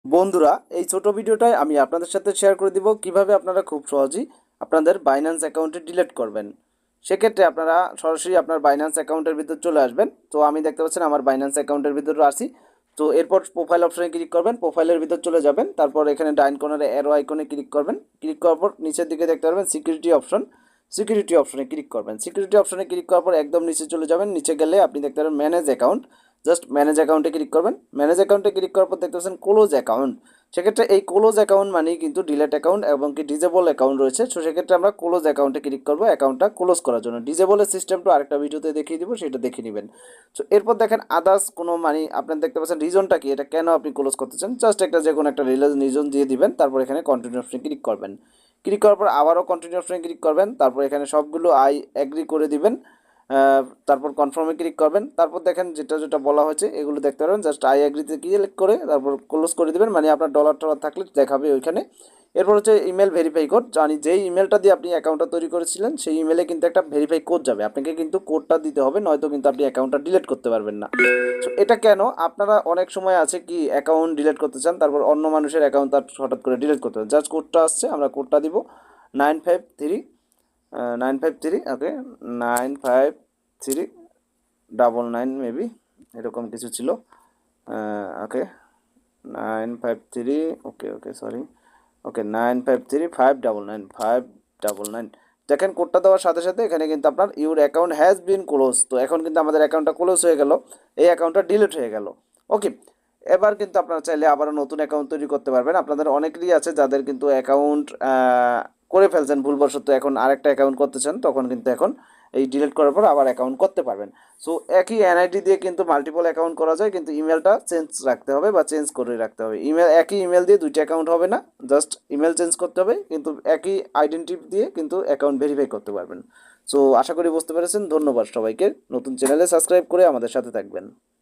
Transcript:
বন্ধুরা, এই ছোট ভিডিওটায় আমি আপনাদের সাথে শেয়ার করে দিব কিভাবে আপনারা খুব সহজেই আপনাদের বাইন্যান্স অ্যাকাউন্টে ডিলিট করবেন। সেক্ষেত্রে আপনারা সরাসরি আপনার বাইন্যান্স অ্যাকাউন্টের ভিতর চলে আসবেন। তো আমি দেখতে পাচ্ছেন আমার বাইন্যান্স অ্যাকাউন্টের ভিতরে আসি। তো এরপর প্রোফাইল অপশনে ক্লিক করবেন, প্রোফাইলের ভিতর চলে যাবেন, তারপর এখানে ডাইন কর্নারে অ্যারো আইকনে ক্লিক করবেন। ক্লিক করার পর নিচের দিকে দেখতে পারবেন সিকিউরিটি অপশন, সিকিউরিটি অপশনে ক্লিক করবেন। সিকিউরিটি অপশনে ক্লিক করার পর একদম নিচে চলে যাবেন, নিচে গেলে আপনি দেখতে পারবেন ম্যানেজ অ্যাকাউন্ট। জাস্ট ম্যানেজ অ্যাকাউন্টে ক্লিক করবেন। ম্যানেজ অ্যাকাউন্টে ক্লিক করার পর দেখতে পাচ্ছেন ক্লোজ অ্যাকাউন্ট। সেক্ষেত্রে এই ক্লোজ অ্যাকাউন্ট মানেই কিন্তু ডিলেট অ্যাকাউন্ট এবং কি ডিজেবল অ্যাকাউন্ট রয়েছে। তো সেক্ষেত্রে আমরা ক্লোজ অ্যাকাউন্টে ক্লিক করবো অ্যাকাউন্টটা ক্লোজ করার জন্য। ডিজেবলের সিস্টেমটা আরেকটা ভিডিওতে দেখিয়ে দিব, সেটা দেখে নেবেন। তো এরপর দেখেন আদার্স কোনো মানে আপনার দেখতে পাচ্ছেন রিজনটা কি, এটা কেন আপনি ক্লোজ করতে চান, জাস্ট একটা যে কোনো একটা রিজন দিয়ে দিবেন। তারপর এখানে কন্টিনিউ অপশনে ক্লিক করবেন। ক্লিক করার পর আবারও কন্টিনিউ অপশনে ক্লিক করবেন। তারপর এখানে সবগুলো আই এগ্রি করে দিবেন। তারপর কনফার্মে ক্লিক করবেন। তারপর দেখেন যেটা যেটা বলা হয়েছে এগুলো দেখতে পারবেন। জাস্ট আই এগ্রিতে ক্লিক করে তারপর ক্লোজ করে দেবেন, মানে আপনার ডলার টলার থাকলে দেখাবে ওইখানে। এরপর হচ্ছে ইমেল ভেরিফাই কোড, জানি যেই ইমেলটা দিয়ে আপনি অ্যাকাউন্টটা তৈরি করেছিলেন সেই ইমেলে কিন্তু একটা ভেরিফাই কোড যাবে, আপনাকে কিন্তু কোডটা দিতে হবে, নয়তো কিন্তু আপনি অ্যাকাউন্টটা ডিলিট করতে পারবেন না। তো এটা কেন, আপনারা অনেক সময় আছে কি অ্যাকাউন্ট ডিলিট করতে চান, তারপর অন্য মানুষের অ্যাকাউন্ট তার হঠাৎ করে ডিলিট করতে চান। জাস্ট কোডটা আসছে, আমরা কোডটা দিব 953 953, ওকে, 95399 মেবি এরকম কিছু ছিল। ওকে, 953, ওকে ওকে সরি, ওকে 953 599 দেখেন কোডটা দেওয়ার সাথে সাথে এখানে কিন্তু আপনার your account has been close. তো এখন কিন্তু আমাদের অ্যাকাউন্টটা ক্লোজ হয়ে গেল, এই অ্যাকাউন্টটা ডিলিট হয়ে গেল। ওকে, এবার কিন্তু আপনারা চাইলে আবারও নতুন অ্যাকাউন্ট তৈরি করতে পারবেন। আপনাদের অনেকেরই আছে যাদের কিন্তু অ্যাকাউন্ট করে ফেলছেন ভুলবশত, এখন আরেকটা অ্যাকাউন্ট করতে চান, তখন কিন্তু এখন এই ডিলিট করার পর আবার অ্যাকাউন্ট করতে পারবেন। সো একই এনআইডি দিয়ে কিন্তু মাল্টিপল অ্যাকাউন্ট করা যায়, কিন্তু ইমেলটা চেঞ্জ রাখতে হবে বা চেঞ্জ করে রাখতে হবে। একই ইমেল দিয়ে দুইটা অ্যাকাউন্ট হবে না, জাস্ট ইমেল চেঞ্জ করতে হবে, কিন্তু একই আইডেন্টি দিয়ে কিন্তু অ্যাকাউন্ট ভেরিফাই করতে পারবেন। সো আশা করি বুঝতে পেরেছেন। ধন্যবাদ সবাইকে। নতুন চ্যানেলে সাবস্ক্রাইব করে আমাদের সাথে থাকবেন।